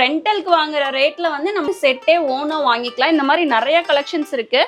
ரெண்டலுக்கு வாங்குற ரேட்ல வந்து நம்ம செட்டே ஓனா வாங்கிக்கலாம். இந்த மாதிரி நிறைய கலெக்ஷன்ஸ் இருக்கு.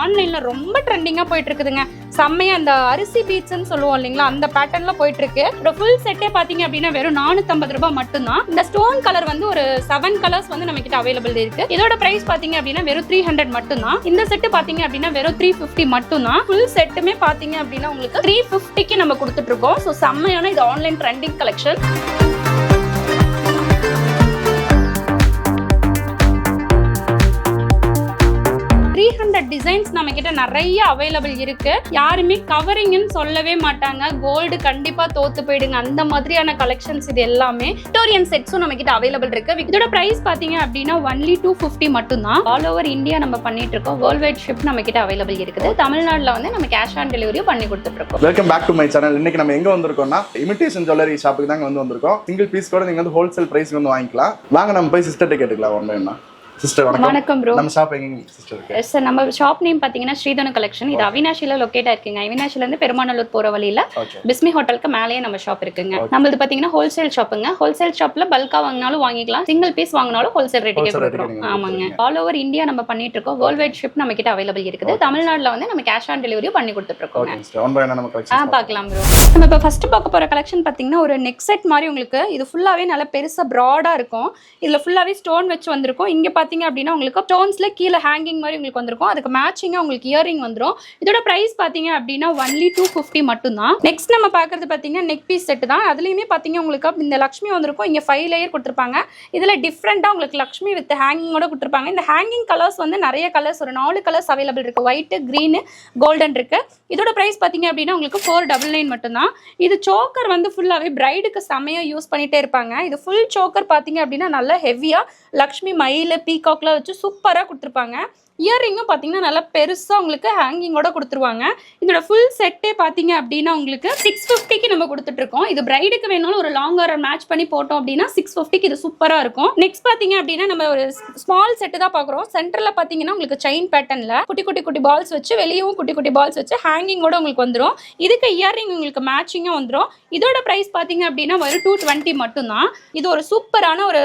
ஆன்லைன்ல ரொம்ப ட்ரெண்டிங்கா போயிட்டு இருக்குதுங்க. செம்மையா அந்த அரிசி பீட்ஸ்ன்னு சொல்லுவோம் இல்லைங்களா, அந்த பேட்டர்ன்ல போயிட்டு இருக்கு. ஃபுல் செட்டே பாத்தீங்க அப்படின்னா வெறும் 450 ரூபாய் மட்டும்தான். இந்த ஸ்டோன் கலர் வந்து ஒரு 7 கலர்ஸ் வந்து நம்ம கிட்ட அவைலபிள் இருக்கு. இதோட பிரைஸ் பாத்தீங்க அப்படின்னா வெறும் 300 மட்டும்தான். இந்த செட் பாத்தீங்க அப்படின்னா வெறும் 350 மட்டும்தான். ஃபுல் செட்டுமே பாத்தீங்க அப்படின்னா உங்களுக்கு 350க்கு நம்ம கொடுத்துட்டு இருக்கோம். ஸோ செம்மையான இது ஆன்லைன் ட்ரெண்டிங் கலெக்ஷன். 300 டிசைன்ஸ் நம்ம கிட்ட நிறைய அவைலபிள் இருக்கு. யாருமே கவரிங்னு சொல்லவே மாட்டாங்க. கோல்டு கண்டிப்பா தோத்து போயிடுங்க, அந்த மாதிரியான கலெக்ஷன்ஸ் இது எல்லாமே. விக்டோரியன் செட்ஸும் நம்ம கிட்ட அவைலபிள் இருக்கு. இதோட பிரைஸ் பாத்தீங்க அப்படின்னா ஒன்லி 250 மட்டும்தான். ஆல் ஓவர் இந்தியா நம்ம பண்ணிட்டு இருக்கோம். வேர்ல்ட் வைட் ஷிப் நம்ம கிட்ட அவைலபிள் இருக்குது. தமிழ்நாடுல வந்து நம்ம கேஷ் ஆன் டெலிவரியும் பண்ணி கொடுத்துட்டு இருக்கோம். Welcome back to my channel. இன்னைக்கு நம்ம எங்க வந்திருக்கோம்னா இமிடேஷன் ஜுவல்லரி ஷாப்புக்கு தாங்க வந்திருக்கோம். சிங்கிள் பீஸ் கூட நீங்க வந்து ஹோல்சேல் பிரைஸ்க்கு வந்து வாங்கிக்கலாம். வாங்க நம்ம போய் சிஸ்டர்ட்ட கேட்டுக்கலாம். ஒண்ணு சிஸ்டர் வணக்கம் ப்ரோ. நம்ம ஷாப் எங்க சிஸ்டர் இருக்கு? எஸ் சார், நம்ம ஷாப் நேம் பாத்தீங்கன்னா ஸ்ரீதனு கலெக்ஷன். இது அவினாஷில லொகேட் ஆயிருக்குங்க. அவினாஷில இருந்து பெருமாநல்லூர் போற வழியில பிஸ்மி ஹோட்டலுக்கு மேலேயே நம்ம ஷாப் இருக்குங்க. நம்மளது பாத்தீங்கன்னா ஹோல்சேல் ஷாப்புங்க. ஹோல்சேல் ஷாப்ல பல்கா வாங்கினாலும் வாங்கிக்கலாம், சிங்கிள் பீஸ் வாங்கினாலும் ஹோல்சேல் ரேட்டுக்கே கொடுக்குறோம். ஆமாங்க, ஆல் ஓவர் இந்தியா நம்ம பண்ணிட்டு இருக்கோம். வேர்ல்ட் வைட் ஷிப் நம்ம கிட்ட அவைலபிள் இருக்குது. தமிழ்நாடுல வந்து நம்ம கேஷ் ஆன் டெலிவரியும் பண்ணி கொடுத்துட்டு இருக்கோம். பாக்கலாம் ப்ரோ. நம்ம இப்ப ஃபர்ஸ்ட் பார்க்க போற கலெக்ஷன் பாத்தீங்கன்னா ஒரு நெக் செட் மாதிரி உங்களுக்கு. இது ஃபுல்லாவே நல்ல பெருசா பிராடா இருக்கும். இதுல ஃபுல்லாவே ஸ்டோன் வச்சு வந்திருக்கும். இங்க பாத்தீங்க அப்படின்னா உங்களுக்கு ஸ்டோன்ஸ்ல கீழே ஹேங்கிங் மாதிரி உங்களுக்கு வந்திருக்கும். அதுக்கு மேட்சிங்கா உங்களுக்கு இயரிங் வந்துரும். இதோட பிரைஸ் பாத்தீங்க அப்படின்னா ஒன்லி 250 மட்டும்தான். நெக்ஸ்ட் நம்ம பாக்குறது பாத்தீங்கன்னா நெக் பீஸ் செட் தான். அதுலயுமே பாத்தீங்க உங்களுக்கு இந்த லக்ஷ்மி வந்திருக்கும். இங்க 5 லேயர் கொடுத்துருப்பாங்க. இதுல டிஃப்ரெண்டா உங்களுக்கு லக்ஷ்மி வித் ஹேங்கிங்கோட கொடுத்துருப்பாங்க. இந்த ஹேங்கிங் கலர்ஸ் வந்து நிறைய கலர்ஸ், ஒரு 4 கலர்ஸ் அவைலபிள் இருக்கு. ஒயிட், கிரீன், கோல்டன் இருக்கு. இதோட பிரைஸ் பாத்தீங்க அப்படின்னா உங்களுக்கு 499 மட்டும்தான். இது சோக்கர் வந்து ஃபுல்லாவே பிரைடுக்கு செமையா யூஸ் பண்ணிட்டே இருப்பாங்க. இது ஃபுல் சோக்கர் பாத்தீங்க அப்படின்னா நல்ல ஹெவியா லக்ஷ்மி மயில பீகாக்ல வச்சு சூப்பரா கொடுத்துருப்பாங்க. இயரிங்கும் பார்த்தீங்கன்னா நல்லா பெருசாக உங்களுக்கு ஹேங்கிங்கோட கொடுத்துருவாங்க. இதோட ஃபுல் செட்டே பார்த்தீங்க அப்படின்னா உங்களுக்கு 650க்கு நம்ம கொடுத்துட்டு இருக்கோம். இது பிரைடுக்கு வேணாலும் ஒரு லாங் ஆர் மேட்ச் பண்ணி போட்டோம் அப்படின்னா 650க்கு இது சூப்பராக இருக்கும். நெக்ஸ்ட் பார்த்தீங்க அப்படின்னா நம்ம ஒரு ஸ்மால் செட்டு தான் பார்க்குறோம். சென்டரில் பார்த்தீங்கன்னா உங்களுக்கு செயின் பேட்டர்னில் குட்டி குட்டி குட்டி பால்ஸ் வச்சு, வெளியும் குட்டி குட்டி பால்ஸ் வச்சு ஹேங்கிங்கோட உங்களுக்கு வந்துடும். இதுக்கு இயரிங் உங்களுக்கு மேட்சிங்காக வந்துடும். இதோட ப்ரைஸ் பார்த்தீங்க அப்படின்னா ஒரு 220 மட்டும்தான். இது ஒரு சூப்பரான ஒரு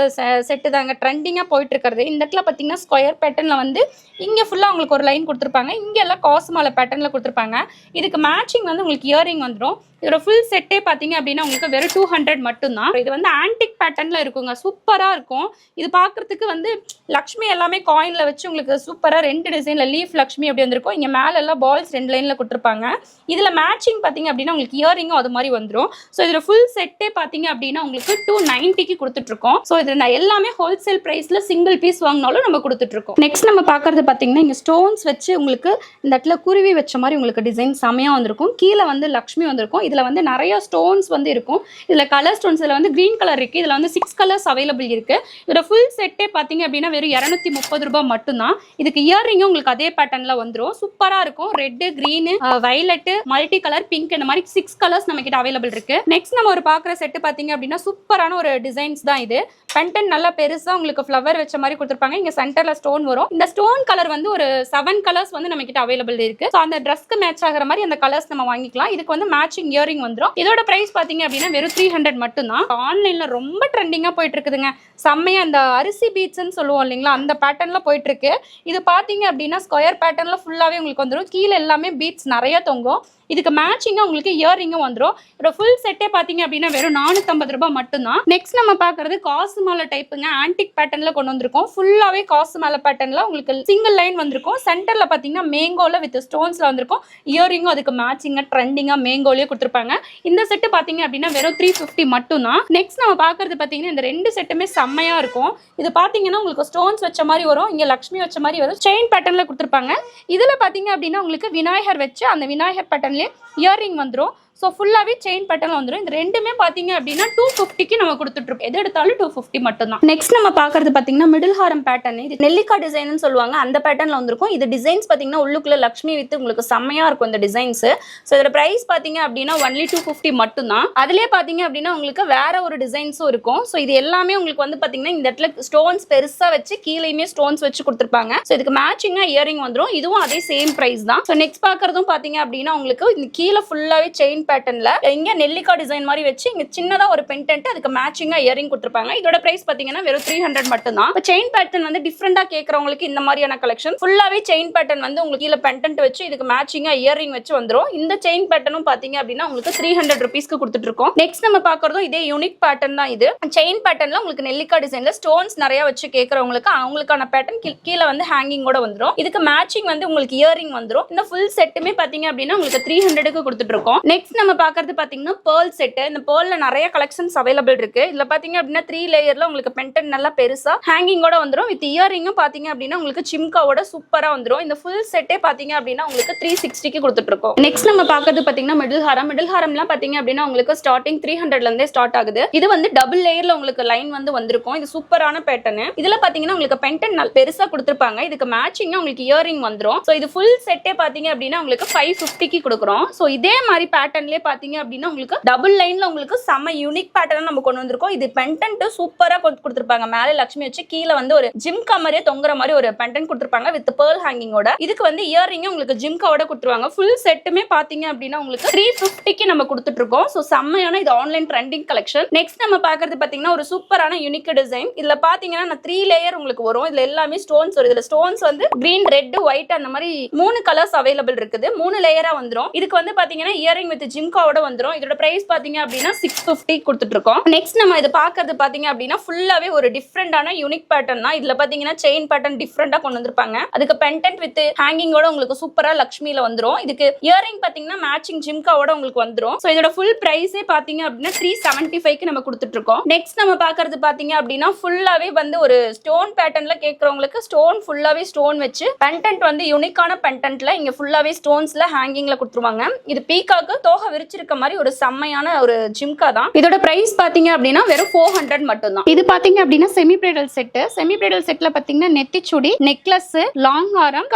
செட்டு தாங்க, ட்ரெண்டிங்காக போயிட்டு இருக்கிறது. இந்த இடத்துல பார்த்தீங்கன்னா ஸ்கொயர் பேட்டர்னில் வந்து இங்கே ஃபுல்லாக உங்களுக்கு ஒரு லைன் கொடுத்துருப்பாங்க. இங்கே எல்லாம் காசு மாலை பேட்டர்னில் கொடுத்துருப்பாங்க. இதுக்கு மேட்சிங் வந்து உங்களுக்கு இயரிங் வந்துடும். இதோட ஃபுல் செட்டே பார்த்தீங்க அப்படின்னா உங்களுக்கு வெறும் 200 மட்டும்தான். இது வந்து ஆன்டிக் பேட்டர்னில் இருக்குங்க, சூப்பராக இருக்கும். இது பார்க்குறதுக்கு வந்து லக்ஷ்மி எல்லாமே காயினில் வச்சு உங்களுக்கு சூப்பராக 2 டிசைனில் லீஃப் லக்ஷ்மி அப்படி வந்திருக்கும். இங்கே மேலே எல்லாம் பால்ஸ் 2 லைனில் கொடுத்துருப்பாங்க. இதில் மேட்சிங் பார்த்தீங்க அப்படின்னா உங்களுக்கு இயரிங்கும் அது மாதிரி வந்துடும். ஸோ இதில் ஃபுல் செட்டே பார்த்தீங்க அப்படின்னா உங்களுக்கு 290க்கு கொடுத்துட்ருக்கோம். ஸோ இதில் நான் எல்லாமே ஹோல்சேல் ப்ரைஸில் சிங்கிள் பீஸ் வாங்கினாலும் நம்ம கொடுத்துட்ருக்கோம். நெக்ஸ்ட் நம்ம பார்க்குறது பார்த்தீங்கன்னா இங்கே ஸ்டோன்ஸ் வச்சு உங்களுக்கு இந்த இடத்துல குருவி வச்ச மாதிரி உங்களுக்கு டிசைன் செமையாக வந்திருக்கும். கீழே வந்து லக்ஷ்மி வந்திருக்கும். இதில் வந்து நிறைய ஸ்டோன்ஸ் வந்து இருக்கும். இதில் கலர் ஸ்டோன்ஸ் இதில் வந்து கிரீன் கலர் இருக்குது. இதில் வந்து 6 கலர்ஸ் அவைலபிள் இருக்குது. இதோட ஃபுல் செட்டே பார்த்தீங்க அப்படின்னா வெறும் 230 ரூபாய் மட்டும்தான். இதுக்கு இயரிங்கும் உங்களுக்கு அதே பேட்டர்னில் வந்துடும். சூப்பராக இருக்கும். Red, green, violet, multi colour, pink, இந்த மாதிரி 6 கலர்ஸ் நம்ம கிட்ட அவைலபிள் இருக்குது. நெக்ஸ்ட் நம்ம ஒரு பார்க்குற செட்டு பார்த்தீங்க அப்படின்னா சூப்பரான ஒரு டிசைன்ஸ் தான் இது. பென்டன் நல்லா பெருசாக உங்களுக்கு ஃப்ளவர் வச்ச மாதிரி கொடுத்துருப்பாங்க. இங்கே சென்டரில் ஸ்டோன் வரும். இந்த ஸ்டோன் கலர் வந்து ஒரு 7 கலர்ஸ் வந்து நம்ம கிட்ட அவைலபிள் இருக்கு. ஸோ அந்த ட்ரெஸ்க்கு மேட்ச் ஆகிற மாதிரி அந்த கலர்ஸ் நம்ம வாங்கிக்கலாம். இதுக்கு வந்து மேட்சிங் இயரிங் வந்துடும். இதோட பிரைஸ் பாத்தீங்க அப்படின்னா வெறும் 300 மட்டும்தான். ஆன்லைன்ல ரொம்ப ட்ரெண்டிங்கா போயிட்டு இருக்குதுங்க. செம்மையா அந்த அரிசி பீட்ஸ்ன்னு சொல்லுவோம் இல்லைங்களா, அந்த பேட்டர்ன்ல போயிட்டு இருக்கு. இது பாத்தீங்க அப்படின்னா ஸ்கொயர் பேட்டர்ன்ல ஃபுல்லாவே உங்களுக்கு வந்துடும். கீழே எல்லாமே பீட்ஸ் நிறைய தொங்கும். இதுக்கு மேட்சிங்கா உங்களுக்கு இயரிங்கும் வந்துடும். இதோட ஃபுல் செட்டே பாத்தீங்க அப்படின்னா வெறும் 450 ரூபாய் மட்டும்தான். நெக்ஸ்ட் நம்ம பாக்குறது காசு மாலை டைப்புங்க. ஆன்டிக் பேட்டர்ன்ல கொண்டு வந்திருக்கோம். ஃபுல்லாவே காசு மாலை பேட்டர்ன்ல உங்களுக்கு சிங்கிள் லைன் வந்திருக்கும். சென்டர்ல பாத்தீங்கன்னா மேங்கோல வித் ஸ்டோன்ஸ்ல வந்திருக்கும். இயரிங்கும் அதுக்கு மேட்சிங்கா ட்ரெண்டிங்கா மேங்கோலயே கொடுத்துருப்பாங்க. இந்த செட்டு பாத்தீங்க அப்படின்னா வெறும் 350 மட்டும்தான். நெக்ஸ்ட் நம்ம பாக்குறது பாத்தீங்கன்னா இந்த 2 செட்டுமே செம்மையா இருக்கும். இது பாத்தீங்கன்னா உங்களுக்கு ஸ்டோன்ஸ் வச்ச மாதிரி வரும். இங்க லக்ஷ்மி வச்ச மாதிரி வரும். செயின் பேட்டர்ன்ல கொடுத்துருப்பாங்க. இதுல பாத்தீங்க அப்படின்னா உங்களுக்கு விநாயகர் வச்சு அந்த விநாயகர் பேட்டர்ன் இயரிங் வந்துடும். ஸோ ஃபுல்லாவே செயின் பேட்டர்ல வந்துடும். இந்த ரெண்டுமே பாத்தீங்க அப்படின்னா 250க்கு நம்ம கொடுத்துட்டு இருக்கோம். எது எடுத்தாலும் 250 மட்டும் தான். நெக்ஸ்ட் நம்ம பாக்குறது பாத்தீங்கன்னா மிடில் ஹாரம் பேட்டர்ன். இது நெல்லிக்காய் டிசைன் சொல்லுவாங்க, அந்த பேட்டர்ன்ல வந்திருக்கும். இது டிசைன்ஸ் பாத்தீங்கன்னா உள்ளுக்குள்ள லக்ஷ்மி வித் உங்களுக்கு செம்மையா இருக்கும் இந்த டிசைன்ஸ். ஸோ இதோட பிரைஸ் பாத்தீங்க அப்படின்னா ஒன்லி 250 மட்டும் தான். அதுலயே பாத்தீங்க அப்படின்னா உங்களுக்கு வேற ஒரு டிசைன்ஸும் இருக்கும். ஸோ இது எல்லாமே உங்களுக்கு வந்து பாத்தீங்கன்னா இந்த இடத்துல ஸ்டோன்ஸ் பெருசா வச்சு கீழேயுமே ஸ்டோன்ஸ் வச்சு கொடுத்துருப்பாங்க. ஸோ இதுக்கு மேட்சிங்கா இயரிங் வந்துடும். இதுவும் அதே சேம் பிரைஸ் தான். ஸோ நெக்ஸ்ட் பாக்குறதும் பாத்தீங்க அப்படின்னா உங்களுக்கு இந்த கீழே ஃபுல்லாவே செயின் பேட்டர்ன்ல இங்க நெல்லிக்காய் டிசைன் மாதிரி வச்சு இங்க சின்னதா ஒரு பெண்டன்ட் அதுக்கு மேட்சிங்கா இயரிங் கொடுத்துருப்பாங்க. இதோட பிரைஸ் பாத்தீங்கன்னா வெறும் 300 மட்டும் தான். இப்போ செயின் பேட்டர்ன் வந்து டிஃப்ரெண்டா கேட்கறவங்களுக்கு இந்த மாதிரியான கலெக்ஷன் ஃபுல்லாவே செயின் பேட்டர்ன் வந்து உங்களுக்கு கீழே பெண்டன்ட் வச்சு இதுக்கு மேட்சிங்கா இயரிங் வச்சு வந்துரும். இந்த செயின் பேட்டர்னும் பாத்தீங்க அப்படின்னா உங்களுக்கு 300 ருபீஸ்க்கு கொடுத்துட்டு இருக்கோம். நெக்ஸ்ட் நம்ம பாக்குறதும் இதே யூனிக் பேட்டர்ன் தான். இது செயின் பேட்டர்ன்ல உங்களுக்கு நெல்லிக்காய் டிசைன்ல ஸ்டோன்ஸ் நிறைய வச்சு கேட்கறவங்களுக்கு அவங்களுக்கான பேட்டர்ன் கீழே வந்து ஹேங்கிங்கோட வந்துரும். இதுக்கு மேட்சிங் வந்து உங்களுக்கு இயரிங் வந்துரும். இந்த ஃபுல் செட்டுமே பாத்தீங்க அப்படின்னா உங்களுக்கு 300க்கு கொடுத்துட்டு இருக்கோம். நெக்ஸ்ட் நம்ம பாக்குறது பாத்தீங்கன்னா பேர்ல் செட். இந்த பேர்ல்ல நிறைய கலெக்ஷன்ஸ் அவைலபிள் இருக்கு. இதுல பாத்தீங்க அப்படின்னா 3 லேயர்ல உங்களுக்கு பெண்டன்ட் நல்லா பெருசா ஹேங்கிங்கோட வந்துரும். வித் இயரிங்கும் பாத்தீங்க அப்படின்னா உங்களுக்கு சிம்காவோட சூப்பரா வந்துரும். இந்த ஃபுல் செட்டே பாத்தீங்க அப்படின்னா உங்களுக்கு 360க்கு கொடுத்துட்டு இருக்கோம். நெக்ஸ்ட் நம்ம பாக்குறது பாத்தீங்கன்னா மிடில் ஹாரம். மிடில் ஹாரம்லாம் பாத்தீங்க அப்படின்னா உங்களுக்கு ஸ்டார்டிங் 300ல இருந்தே ஸ்டார்ட் ஆகுது. இது வந்து டபுள் லேயர்ல உங்களுக்கு லைன் வந்து வந்திருக்கும். இது சூப்பரான பேட்டர்ன். இதுல பாத்தீங்கன்னா உங்களுக்கு பெண்டன்ட் பெருசா கொடுத்துருப்பாங்க. இதுக்கு மேட்சிங்கா உங்களுக்கு இயரிங் வந்துரும். சோ இது ஃபுல் செட்டே பாத்தீங்க அப்படின்னா உங்களுக்கு 550க்கு கொடுக்குறோம். சோ இதே மாதிரி பேட்டர்ன்லயே பாத்தீங்க அப்படின்னா உங்களுக்கு டபுள் லைன்ல உங்களுக்கு செம யூனிக் பேட்டர்ன் நம்ம கொண்டு வந்திருக்கோம். இது பெண்டன்ட் சூப்பரா கொடுத்துருப்பாங்க. மேலே லட்சுமி வச்சு கீழே வந்து ஒரு ஜிம்கா மாதிரியே தொங்குற மாதிரி ஒரு பெண்டன்ட் கொடுத்துருப்பாங்க வித் பேர்ல் ஹேங்கிங்கோட. இதுக்கு வந்து இயரிங் உங்களுக்கு ஜிம்காவோட கொடுத்துருவாங்க. ஃபுல் செட்டுமே பாத்தீங்க அப்படின்னா உங்களுக்கு 350க்கு நம்ம கொடுத்துட்டு இருக்கோம். சோ செம்மையான இது ஆன்லைன் ட்ரெண்டிங் கலெக்ஷன். நெக்ஸ்ட் நம்ம பாக்குறது பாத்தீங்கன்னா ஒரு சூப்பரான யூனிக் டிசைன். இதுல பாத்தீங்கன்னா 3 லேயர் உங்களுக்கு வரும். இதுல எல்லாமே ஸ்டோன்ஸ் வரும். இதுல ஸ்டோன்ஸ் வந்து கிரீன், ரெட், ஒயிட் அந்த மாதிரி 3 கலர்ஸ் அவைலபிள் இருக்குது. 3 லேயரா வந்துரும். இதுக்கு வந்து பாத்தீங்கன்னா இயரிங் வித் ஜிம்காவோட வந்துரும். இதோட பிரைஸ் பாத்தீங்க அப்படின்னா 650 கொடுத்துட்டு இருக்கோம். நெக்ஸ்ட் நம்ம இது பாக்குறது பாத்தீங்க அப்படின்னா ஃபுல்லாவே ஒரு டிஃபரெண்டான யூனிக் பேட்டர்ன் தான். இதுல பாத்தீங்கன்னா செயின் பேட்டர்ன் டிஃபரெண்டா கொண்டு வந்திருப்பாங்க. அதுக்கு பெண்டன்ட் வித் ஹேங்கிங்கோட உங்களுக்கு சூப்பரா லக்ஷ்மியில வந்துரும். இதுக்கு இயரிங் பாத்தீங்கன்னா மேட்சிங் ஜிம்காவோட உங்களுக்கு வந்துரும். சோ இதோட ஃபுல் பிரைஸே பாத்தீங்க அப்படின்னா 375க்கு நம்ம கொடுத்துட்டு இருக்கோம். நெக்ஸ்ட் நம்ம பாக்குறது பாத்தீங்க அப்படின்னா ஃபுல்லாவே வந்து ஒரு ஸ்டோன் பேட்டர்ன்ல கேக்குறவங்களுக்கு ஸ்டோன் ஃபுல்லாவே ஸ்டோன் வச்சு பெண்டன்ட் வந்து யூனிக்கான பெண்டன்ட்ல இங்க ஃபுல்லாவே ஸ்டோன்ஸ்ல ஹேங்கிங்ல கொடுத்துருவாங்க. இது பீகாக்கு தோகை விரிச்சிருக்க மாதிரி ஒரு செம்மையான ஒரு ஜிம்கா தான். இதோட பிரைஸ் பாத்தீங்க அப்படின்னா வெறும் 400 மட்டும் தான். இது பாத்தீங்க அப்படின்னா semi bridal set. Semi bridal செட்ல பாத்தீங்கன்னா நெத்திச்சுடி, நெக்லஸ், லாங் ஹாரம்,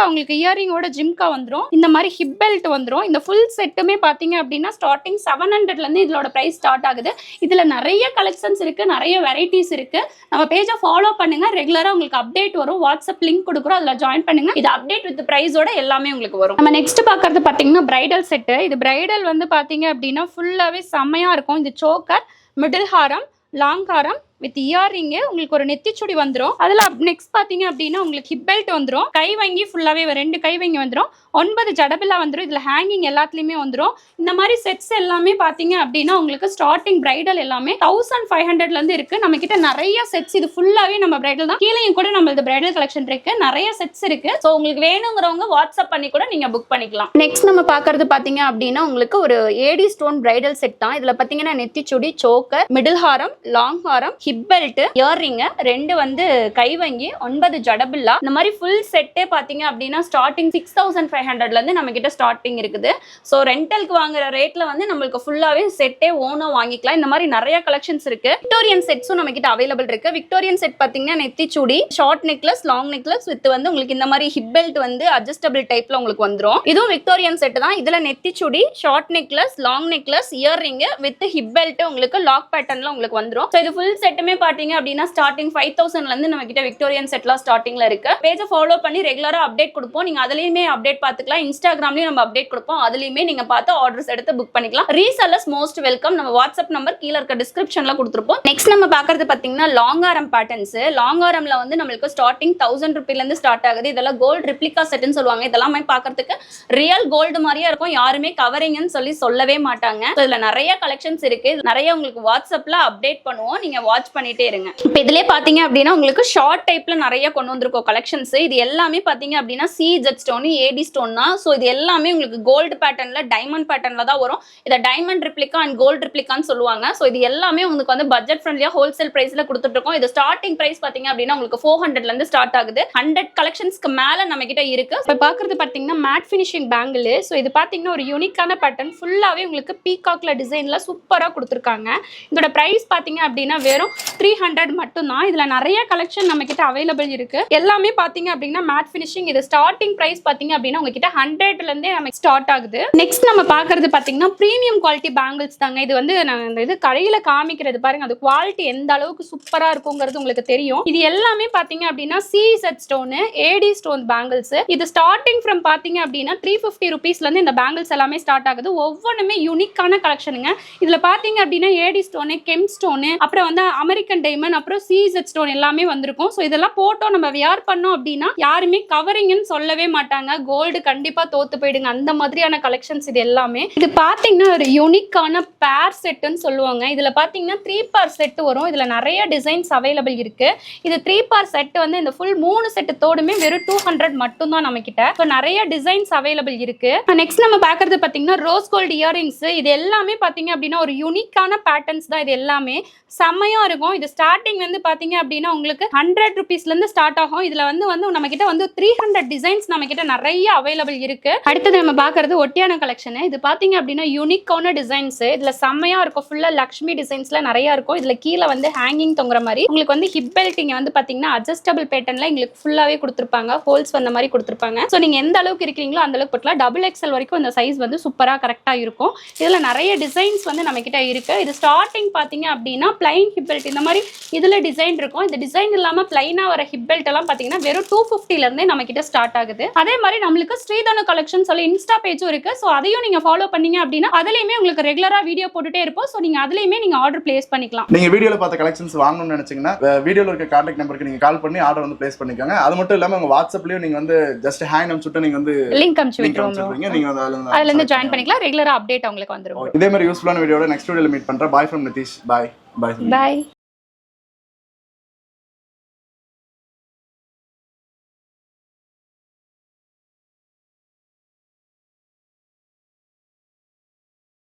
உங்களுக்கு இயரிங்கோட ஜிம்கா வந்துரும். இந்த மாதிரி ஹிப் பெல்ட் வந்துரும். இந்த ஃபுல் செட்டுமே பாத்தீங்க அப்படின்னா ஸ்டார்டிங் 700ல இருந்து இதோட பிரைஸ் ஸ்டார்ட் ஆகுது. இதுல நிறைய கலெக்ஷன்ஸ் இருக்கு, நிறைய வெரைட்டிஸ் இருக்கு. நம்ம பேஜை ஃபாலோ பண்ணுங்க. ரெகுலரா உங்களுக்கு அப்டேட் வரும். வாட்ஸ்அப் லிங்க் கொடுக்குறோம், அதுல ஜாயின் பண்ணுங்க. இது அப்டேட் வித் பிரைஸோட எல்லாமே உங்களுக்கு வரும். நம்ம நெக்ஸ்ட் பாக்குறது பாத்தீங்கன்னா பிரைடல் செட். இது பிரைடல் வந்து பாத்தீங்க அப்படின்னா ஃபுல்லாவே செம்மையா இருக்கும். இது choker, middle Haram, long Haram with earring, உங்களுக்கு ஒரு நெத்திச்சுடி வந்துரும். அதுல நெக்ஸ்ட் பாத்தீங்க அப்படின்னா உங்களுக்கு ஹிப் பெல்ட் வந்துரும். கை வங்கி ஃபுல்லாவே 2 கை வங்கி வந்துரும். 9 ஜடபில்லா வந்துரும். இதுல ஹேங்கிங் எல்லாத்துலயுமே வந்துரும். இந்த மாதிரி செட்ஸ் எல்லாமே பாத்தீங்க அப்படின்னா உங்களுக்கு ஸ்டார்டிங் பிரைடல் எல்லாமே 1500ல இருந்து இருக்கு. நம்ம கிட்ட நிறைய செட்ஸ், இது ஃபுல்லாவே நம்ம பிரைடல் தான். கீழேயும் கூட நம்ம பிரைடல் கலெக்ஷன் இருக்கு, நிறைய செட்ஸ் இருக்கு. சோ உங்களுக்கு வேணுங்கிறவங்க வாட்ஸ்அப் பண்ணி கூட நீங்க புக் பண்ணிக்கலாம். நெக்ஸ்ட் நம்ம பாக்குறது பாத்தீங்க அப்படின்னா உங்களுக்கு ஒரு ஏடி ஸ்டோன் பிரைடல் செட் தான். இதுல பாத்தீங்கன்னா நெத்திச்சுடி, சோக்கர், மிடில் ஹாரம், லாங் ஹாரம், ஹிப் பெல்ட், இயரிங், 2 வந்து கைவங்கி, 9 ஜடபில்லா, இந்த மாதிரி ஃபுல் செட்டே பாத்தீங்க அப்படின்னா ஸ்டார்டிங் 6500ல இருந்து நம்ம கிட்ட ஸ்டார்டிங் இருக்குது. சோ ரெண்டலுக்கு வாங்குற ரேட்ல வந்து நம்மளுக்கு ஃபுல்லாவே செட்டே ஓனா வாங்கிக்கலாம். இந்த மாதிரி நிறைய கலெக்ஷன்ஸ் இருக்கு. விக்டோரியன் செட்ஸும் நம்ம கிட்ட அவைலபிள் இருக்கு. விக்டோரியன் செட் பாத்தீங்கன்னா நெத்திச்சுடி, short necklace, long necklace with வந்து உங்களுக்கு இந்த மாதிரி ஹிப் பெல்ட் வந்து அட்ஜஸ்டபிள் டைப்ல உங்களுக்கு வந்துரும். இதுவும் விக்டோரியன் செட் தான். இதுல நெத்திச்சுடி, short necklace, long necklace, earring with hip belt உங்களுக்கு லாக் பேட்டர்ன்ல உங்களுக்கு வந்துரும். சோ இது ஃபுல் செட்டுமே பாத்தீங்க அப்படின்னா ஸ்டார்டிங் 5000ல இருந்து நம்ம கிட்ட விக்டோரியன் செட்லாம் ஸ்டார்டிங்ல இருக்கு. பேஜை ஃபாலோ பண்ணி ரெகுலரா அப்டேட் கொடுப்போம். நீங்க அதுலயுமே அப்டேட் பாத்துக்கலாம். இன்ஸ்டாகிராம்லயும் நம்ம அப்டேட் கொடுப்போம். அதுலயுமே நீங்க பார்த்து ஆர்டர்ஸ் எடுத்து புக் பண்ணிக்கலாம். Resellers most welcome. நம்ம வாட்ஸ்அப் நம்பர் கீழ இருக்க டிஸ்கிரிப்ஷன்ல கொடுத்துருப்போம். நெக்ஸ்ட் நம்ம பாக்குறது பாத்தீங்கன்னா லாங் ஆரம் பேட்டர்ன்ஸ். லாங் ஆரம்ல வந்து நம்மளுக்கு ஸ்டார்டிங் 1000 ரூபாயில இருந்து ஸ்டார்ட் ஆகுது. இதெல்லாம் கோல்ட் ரிப்ளிகா செட்னு சொல்லுவாங்க. இதெல்லாம் பாக்குறதுக்கு ரியல் கோல்டு மாதிரியே இருக்கும். யாருமே கவரிங்னு சொல்லவே மாட்டாங்க. இதுல நிறைய கலெக்ஷன்ஸ் இருக்கு. நிறைய உங்களுக்கு வாட்ஸ்அப்ல அப்டேட் பண்ணுவோம். நீங்க வாட்ச் வாட்ச் பண்ணிட்டே இருங்க. இப்போ இதுலயே பாத்தீங்க அப்படின்னா உங்களுக்கு ஷார்ட் டைப்ல நிறைய கொண்டு வந்திருக்கோம் கலெக்ஷன்ஸ். இது எல்லாமே பாத்தீங்க அப்படின்னா CZ ஸ்டோன், AD ஸ்டோன் தான். ஸோ இது எல்லாமே உங்களுக்கு கோல்டு பேட்டர்ன்ல டைமண்ட் பேட்டர்ன்ல தான் வரும். இதை டைமண்ட் ரிப்ளிகா அண்ட் கோல்டு ரிப்ளிகான்னு சொல்லுவாங்க. ஸோ இது எல்லாமே உங்களுக்கு வந்து பட்ஜெட் ஃப்ரெண்ட்லியா ஹோல்சேல் பிரைஸ்ல கொடுத்துட்டு இருக்கோம். இது ஸ்டார்டிங் பிரைஸ் பாத்தீங்க அப்படின்னா உங்களுக்கு 400ல இருந்து ஸ்டார்ட் ஆகுது. 100 கலெக்ஷன்ஸ்க்கு மேல நம்ம கிட்ட இருக்கு. இப்போ பாக்குறது பாத்தீங்கன்னா மேட் ஃபினிஷிங் பேங்கிள். ஸோ இது பாத்தீங்கன்னா ஒரு யூனிக்கான பேட்டர்ன், ஃபுல்லாவே உங்களுக்கு பீகாக்ல டிசைன்ல சூப்பரா கொடுத்துருக்காங்க. இதோட பிரைஸ் பாத்தீங்க அப்படின்னா வெறும் 300 மட்டும் தான். இதுல நிறைய கலெக்ஷன் நம்ம கிட்ட அவைலபிள் இருக்கு. எல்லாமே பாத்தீங்க அப்படின்னா மேட் ஃபினிஷிங். இது ஸ்டார்டிங் பிரைஸ் பாத்தீங்க அப்படின்னா உங்ககிட்ட 100ல இருந்தே நமக்கு ஸ்டார்ட் ஆகுது. நெக்ஸ்ட் நம்ம பாக்குறது பாத்தீங்கன்னா பிரீமியம் குவாலிட்டி பேங்கிள்ஸ் தாங்க. இது வந்து நான் இந்த இது கடையில காமிக்கிறது பாருங்க, அது குவாலிட்டி எந்த அளவுக்கு சூப்பரா இருக்குங்கிறது உங்களுக்கு தெரியும். இது எல்லாமே பாத்தீங்க அப்படின்னா CZ stone, AD stone bangles. இது ஸ்டார்டிங் ஃப்ரம் பாத்தீங்க அப்படின்னா 350 ருபீஸ்ல இருந்து இந்த பேங்கிள்ஸ் எல்லாமே ஸ்டார்ட் ஆகுது. ஒவ்வொன்றுமே யூனிக்கான கலெக்ஷனுங்க. இதுல பாத்தீங்க அப்படின்னா AD ஸ்டோன், கெம் ஸ்டோன், அப்புறம் வந்து அமெரிக்கன் டைமண்ட், அப்புறம் CZ ஸ்டோன் எல்லாமே வந்திருக்கும். ஸோ இதெல்லாம் போட்டோ நம்ம வியர் பண்ணோம் அப்படின்னா யாருமே கவரிங்னு சொல்லவே மாட்டாங்க. கோல்டு கண்டிப்பா தோத்து போயிடுங்க, அந்த மாதிரியான கலெக்ஷன்ஸ் இது எல்லாமே. இது பாத்தீங்கன்னா ஒரு யூனிக்கான பேர் செட்னு சொல்லுவாங்க. இதுல பாத்தீங்கன்னா 3 பார் செட் வரும். இதுல நிறைய டிசைன்ஸ் அவைலபிள் இருக்கு. இது 3 பார் செட் வந்து இந்த ஃபுல் 3 செட் தோடுமே வெறும் 200 மட்டும் தான் நம்ம கிட்ட. ஸோ நிறைய டிசைன்ஸ் அவைலபிள் இருக்கு. நெக்ஸ்ட் நம்ம பாக்குறது பாத்தீங்கன்னா ரோஸ் கோல்டு இயரிங்ஸ். இது எல்லாமே பாத்தீங்க அப்படின்னா ஒரு யூனிக்கான பேட்டர்ன்ஸ் தான். இது எல்லாமே செம்மையா இருக்கும். இது ஸ்டார்டிங் வந்து பாத்தீங்க அப்படின்னா உங்களுக்கு 100 ருபீஸ்ல இருந்து ஸ்டார்ட் ஆகும். இதுல வந்து நம்ம கிட்ட வந்து 300 டிசைன்ஸ் நம்ம கிட்ட நிறைய அவைலபிள் இருக்கு. அடுத்தது நம்ம பாக்குறது ஒட்டியான கலெக்ஷன். இது பாத்தீங்க அப்படின்னா யூனிக்கான டிசைன்ஸ். இதுல செம்மையா இருக்கும். ஃபுல்லா லக்ஷ்மி டிசைன்ஸ்ல நிறைய இருக்கும். இதுல கீழே வந்து ஹேங்கிங் தொங்குற மாதிரி உங்களுக்கு வந்து ஹிப் பெல்ட்டிங் வந்து பாத்தீங்கன்னா அட்ஜஸ்டபிள் பேட்டர்ன்ல உங்களுக்கு ஃபுல்லாவே கொடுத்துருப்பாங்க. ஹோல்ஸ் வந்த மாதிரி கொடுத்துருப்பாங்க. ஸோ நீங்க எந்த அளவுக்கு இருக்கீங்களோ அந்த அளவுக்கு போட்டலாம். XXL வரைக்கும் இந்த சைஸ் வந்து சூப்பரா கரெக்டா இருக்கும். இதுல நிறைய டிசைன்ஸ் வந்து நம்ம கிட்ட இருக்கு. இது ஸ்டார்டிங் பாத்தீங்க அப்படின்னா பிளைன் ஹிப் பெல்ட் இந்த மாதிரி இதுல டிசைன் இருக்கும். இந்த டிசைன் இல்லாம பிளைனா வர ஹிப் பெல்ட் எல்லாம் பாத்தீங்கன்னா வெறும் 250ல இருந்தே நம்ம கிட்ட ஸ்டார்ட் ஆகுது. அதே மாதிரி நம்மளுக்கு ஸ்ரீதனு கலெக்ஷன் சொல்லி இன்ஸ்டா பேஜும் இருக்கு. ஸோ அதையும் நீங்க ஃபாலோ பண்ணீங்க அப்படின்னா அதுலயுமே உங்களுக்கு ரெகுலரா வீடியோ போட்டுட்டே இருப்போம். ஸோ நீங்க அதுலயுமே நீங்க ஆர்டர் பிளேஸ் பண்ணிக்கலாம். நீங்க வீடியோல பார்த்த கலெக்ஷன்ஸ் வாங்கணும்னு நினைச்சீங்கன்னா வீடியோல இருக்க கான்டாக்ட் நம்பருக்கு நீங்க கால் பண்ணி ஆர்டர் வந்து பிளேஸ் பண்ணிக்கோங்க. அது மட்டும் இல்லாம உங்க வாட்ஸ்அப்லயும் நீங்க வந்து ஜஸ்ட் ஹேண்ட் அனுப்பிச்சுட்டு நீங்க வந்து லிங்க் அனுப்பிச்சுடுவீங்க. நீங்க அதுல இருந்து ஜாயின் பண்ணிக்கலாம். ரெகுலரா அப்டேட் உங்களுக்கு வந்துரும். இதே மாதிரி யூஸ்ஃபுல்லான வீடியோட நெக்ஸ்ட் வீடியோல மீட் பண்றேன். By from Nitish. பை.